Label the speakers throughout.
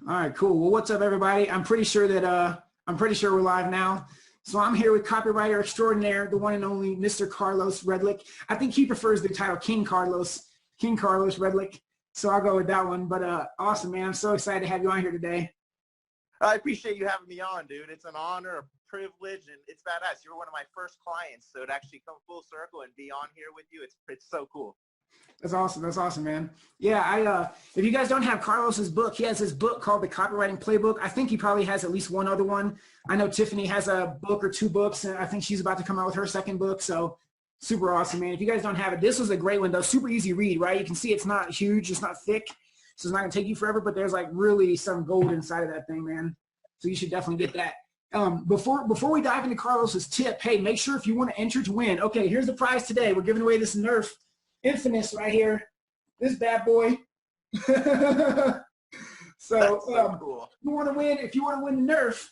Speaker 1: All right, cool. Well, what's up, everybody? I'm pretty sure we're live now. So I'm here with copywriter extraordinaire, the one and only Mr. Carlos Redlich. I think he prefers the title King Carlos Redlich. So I'll go with that one. But awesome, man. I'm so excited to have you on here today.
Speaker 2: I appreciate you having me on, dude. It's an honor, a privilege, and it's badass. You're one of my first clients, so to actually come full circle and be on here with you, it's so cool.
Speaker 1: That's awesome. That's awesome, man. Yeah, if you guys don't have Carlos's book, he has his book called The Copywriting Playbook. I think he probably has at least one other one. I know Tiffany has a book or two books, and I think she's about to come out with her second book. So super awesome, man. If you guys don't have it, this was a great one, though. Super easy read, right? You can see it's not huge. It's not thick. So it's not going to take you forever, but there's like really some gold inside of that thing, man. So you should definitely get that. Before we dive into Carlos's tip, hey, make sure if you want to enter to win. Okay, here's the prize today. We're giving away this Nerf Infinite right here, this bad boy. So
Speaker 2: cool.
Speaker 1: if you want to win the Nerf,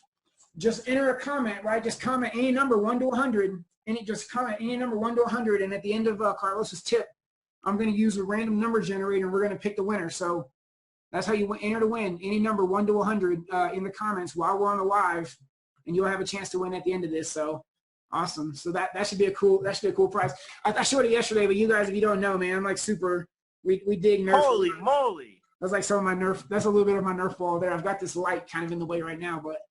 Speaker 1: just enter a comment, right? Just comment any number 1 to 100, just comment any number 1 to 100, and at the end of Carlos's tip, I'm going to use a random number generator, and we're going to pick the winner. So that's how you enter to win, any number 1 to 100 in the comments while we're on the live, and you'll have a chance to win at the end of this. So. Awesome. So that should be a cool prize. I showed it yesterday, but you guys, if you don't know, man, I'm like super. We dig Nerf.
Speaker 2: Holy moly!
Speaker 1: That's like some of my Nerf. That's a little bit of my Nerf ball there. I've got this light kind of in the way right now, but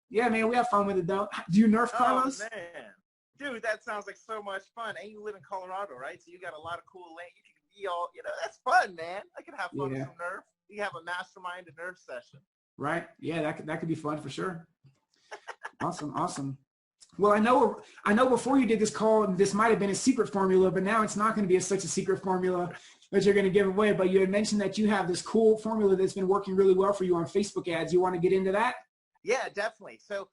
Speaker 1: yeah, man, we have fun with it though. Do you Nerf, Carlos?
Speaker 2: Oh man, dude, that sounds like so much fun. And you live in Colorado, right? So you got a lot of cool land. You can be all, that's fun, man. I could have fun with some Nerf. You have a mastermind and Nerf session.
Speaker 1: Right. Yeah, that could be fun for sure. Awesome. Well, I know before you did this call, this might have been a secret formula, but now it's not going to be such a secret formula that you're going to give away. But you had mentioned that you have this cool formula that's been working really well for you on Facebook ads. You want to get into that?
Speaker 2: Yeah, definitely. So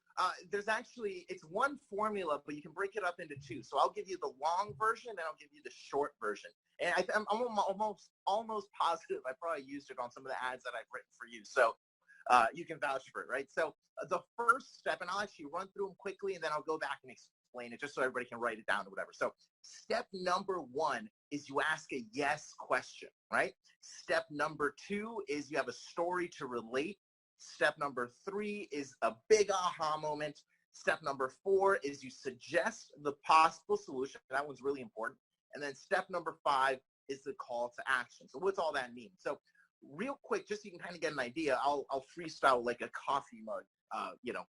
Speaker 2: it's one formula, but you can break it up into two. So I'll give you the long version, and I'll give you the short version. And I'm almost positive I probably used it on some of the ads that I've written for you. So you can vouch for it, right? So the first step, and I'll actually run through them quickly, and then I'll go back and explain it just so everybody can write it down or whatever. So step number 1 is you ask a yes question, right? Step number 2 is you have a story to relate. Step number 3 is a big aha moment. Step number 4 is you suggest the possible solution. That one's really important. And then step number 5 is the call to action. So what's all that mean? So real quick, just so you can kind of get an idea, I'll freestyle like a coffee mug,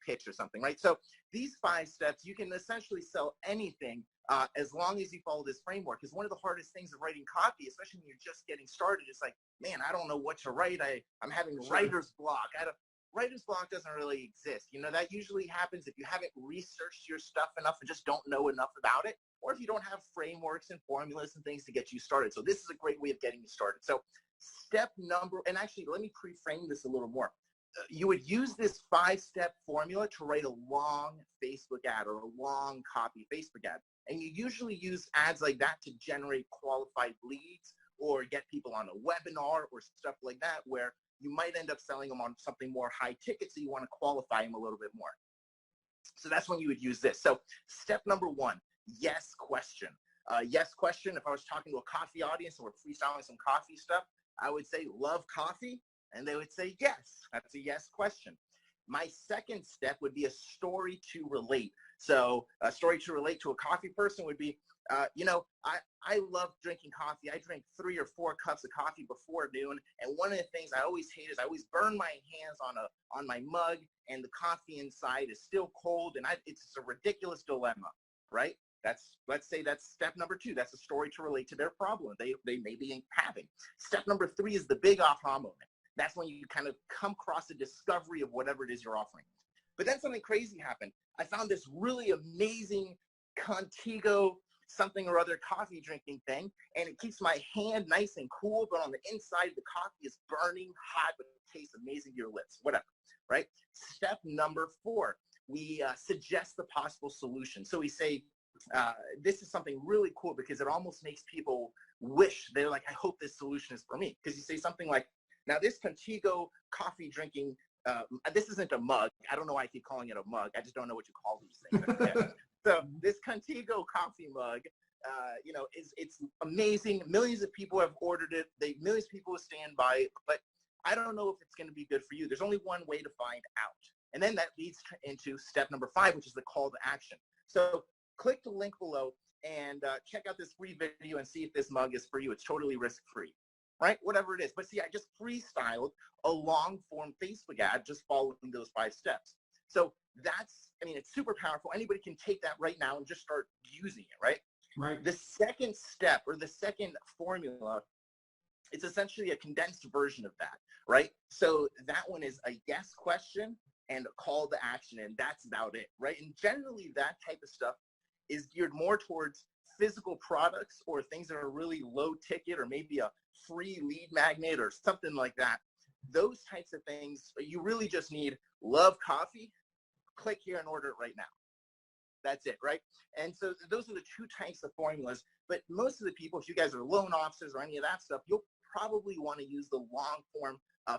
Speaker 2: pitch or something, right? So these 5 steps, you can essentially sell anything as long as you follow this framework. Because one of the hardest things of writing copy, especially when you're just getting started, is like, man, I don't know what to write. I'm having writer's block. Writer's block doesn't really exist. That usually happens if you haven't researched your stuff enough and just don't know enough about it, or if you don't have frameworks and formulas and things to get you started. So this is a great way of getting you started. So and actually, let me pre-frame this a little more. You would use this 5-step formula to write a long Facebook ad or a long copy Facebook ad. And you usually use ads like that to generate qualified leads or get people on a webinar or stuff like that, where you might end up selling them on something more high ticket, so you want to qualify them a little bit more. So that's when you would use this. So step number 1, yes question. Yes question, if I was talking to a coffee audience and we're freestyling some coffee stuff, I would say, love coffee? And they would say, yes. That's a yes question. My second step would be a story to relate. So a story to relate to a coffee person would be, I love drinking coffee. I drink 3 or 4 cups of coffee before noon. And one of the things I always hate is I always burn my hands on my mug, and the coffee inside is still cold. And it's a ridiculous dilemma, right? Let's say that's step number 2. That's a story to relate to their problem they may be having. Step number 3 is the big aha moment. That's when you kind of come across a discovery of whatever it is you're offering. But then something crazy happened. I found this really amazing Contigo something or other coffee drinking thing, and it keeps my hand nice and cool, but on the inside the coffee is burning hot, but it tastes amazing to your lips, whatever, right? Step number 4, we suggest the possible solution. So we say, this is something really cool because it almost makes people wish, they're like, I hope this solution is for me. Because you say something like, now this Contigo coffee drinking, this isn't a mug. I don't know why I keep calling it a mug. I just don't know what you call these things. Yeah. So this Contigo coffee mug, it's amazing. Millions of people have ordered it. Millions of people stand by it. But I don't know if it's going to be good for you. There's only one way to find out. And then that leads into step number 5, which is the call to action. So click the link below and check out this free video and see if this mug is for you. It's totally risk-free, right? Whatever it is. But see, I just freestyled a long-form Facebook ad just following those 5 steps. So that's, I mean, it's super powerful. Anybody can take that right now and just start using it, right?
Speaker 1: Right.
Speaker 2: The second step, or the second formula, it's essentially a condensed version of that, right? So that one is a yes question and a call to action, and that's about it, right? And generally that type of stuff is geared more towards physical products or things that are really low ticket, or maybe a free lead magnet or something like that. Those types of things, you really just need love coffee, click here and order it right now. That's it, right? And so those are the 2 types of formulas. But most of the people, if you guys are loan officers or any of that stuff, you'll probably want to use the long form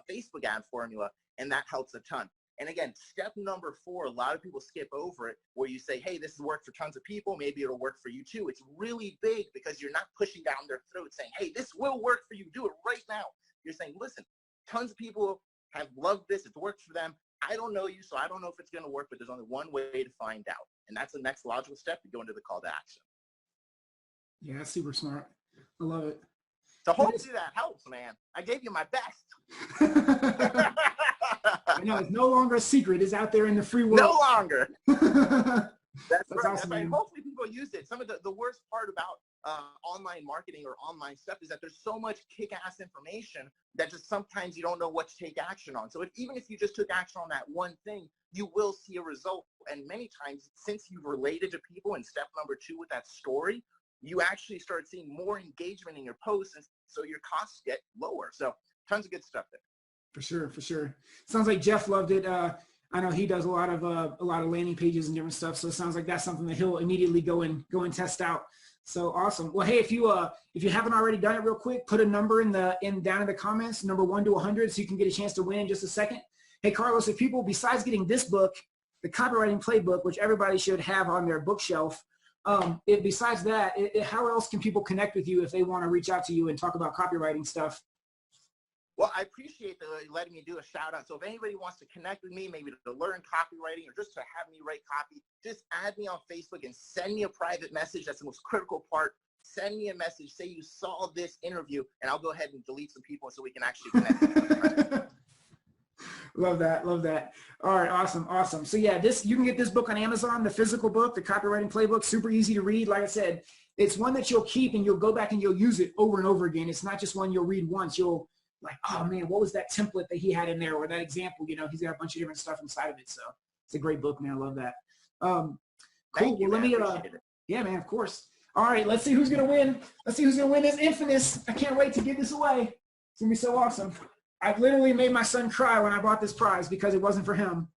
Speaker 2: Facebook ad formula, and that helps a ton. And again, step number 4, a lot of people skip over it, where you say, hey, this has worked for tons of people. Maybe it'll work for you too. It's really big because you're not pushing down their throat saying, hey, this will work for you. Do it right now. You're saying, listen, tons of people have loved this. It's worked for them. I don't know you, so I don't know if it's going to work, but there's only one way to find out. And that's the next logical step to go into the call to action.
Speaker 1: Yeah, that's super smart. I love it.
Speaker 2: So hopefully that helps, man. I gave you my best.
Speaker 1: I know, it's no longer a secret. It's out there in the free world.
Speaker 2: No longer. That's right.
Speaker 1: Awesome,
Speaker 2: That's right. Hopefully people use it. Some of the worst part about online marketing or online stuff is that there's so much kick-ass information that just sometimes you don't know what to take action on. So even if you just took action on that one thing, you will see a result. And many times, since you've related to people in step number 2 with that story, you actually start seeing more engagement in your posts, and so your costs get lower. So tons of good stuff there.
Speaker 1: For sure, for sure. Sounds like Jeff loved it. I know he does a lot of landing pages and different stuff. So it sounds like that's something that he'll immediately go and test out. So awesome. Well, hey, if you haven't already done it real quick, put a number down in the comments, number 1 to 100, so you can get a chance to win in just a second. Hey, Carlos, if people, besides getting this book, the Copywriting Playbook, which everybody should have on their bookshelf, besides that, how else can people connect with you if they want to reach out to you and talk about copywriting stuff?
Speaker 2: Well, I appreciate letting me do a shout out. So if anybody wants to connect with me, maybe to learn copywriting or just to have me write copy, just add me on Facebook and send me a private message. That's the most critical part. Send me a message. Say you saw this interview, and I'll go ahead and delete some people so we can actually connect.
Speaker 1: Love that. Love that. All right. Awesome. Awesome. So yeah, you can get this book on Amazon, the physical book, the Copywriting Playbook, super easy to read. Like I said, it's one that you'll keep and you'll go back and you'll use it over and over again. It's not just one you'll read once. You'll like, oh man, what was that template that he had in there, or that example? You know, he's got a bunch of different stuff inside of it. So it's a great book, man. I love that. Cool.
Speaker 2: Thank you,
Speaker 1: well,
Speaker 2: man. Appreciate it.
Speaker 1: Yeah, man, of course. All right, let's see who's gonna win. Let's see who's gonna win this infamous. I can't wait to give this away. It's gonna be so awesome. I literally made my son cry when I bought this prize because it wasn't for him.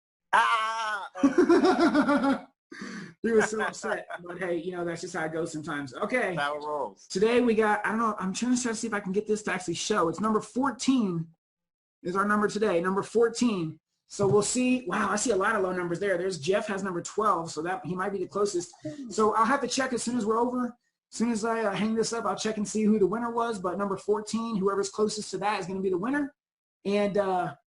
Speaker 1: He was so upset, but hey, you know, that's just how it goes sometimes. Okay.
Speaker 2: That's how it rolls.
Speaker 1: Today we got, I don't know, I'm trying to see if I can get this to actually show. It's number 14 is our number today, number 14. So we'll see. Wow, I see a lot of low numbers there. There's Jeff has number 12, so that he might be the closest. So I'll have to check as soon as we're over. As soon as I hang this up, I'll check and see who the winner was. But number 14, whoever's closest to that is going to be the winner. And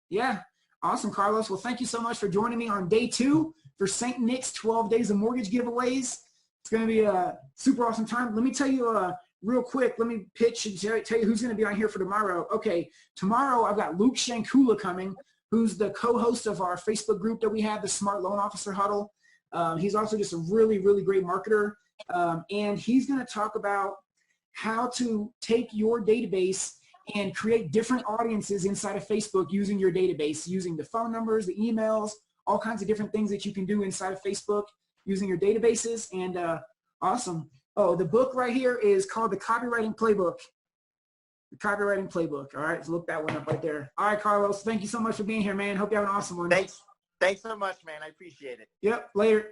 Speaker 1: yeah, awesome, Carlos. Well, thank you so much for joining me on day 2 for St. Nick's 12 Days of Mortgage giveaways. It's going to be a super awesome time. Let me tell you real quick, let me pitch and tell you who's going to be on here for tomorrow. Okay, tomorrow I've got Luke Shankula coming, who's the co-host of our Facebook group that we have, the Smart Loan Officer Huddle. He's also just a really, really great marketer. And he's going to talk about how to take your database and create different audiences inside of Facebook using your database, using the phone numbers, the emails, all kinds of different things that you can do inside of Facebook using your databases. And awesome. Oh, the book right here is called the Copywriting Playbook. The Copywriting Playbook. All right, so look that one up right there. All right, Carlos, thank you so much for being here, man. Hope you have an awesome one.
Speaker 2: Thanks so much, man. I appreciate it.
Speaker 1: Yep, later.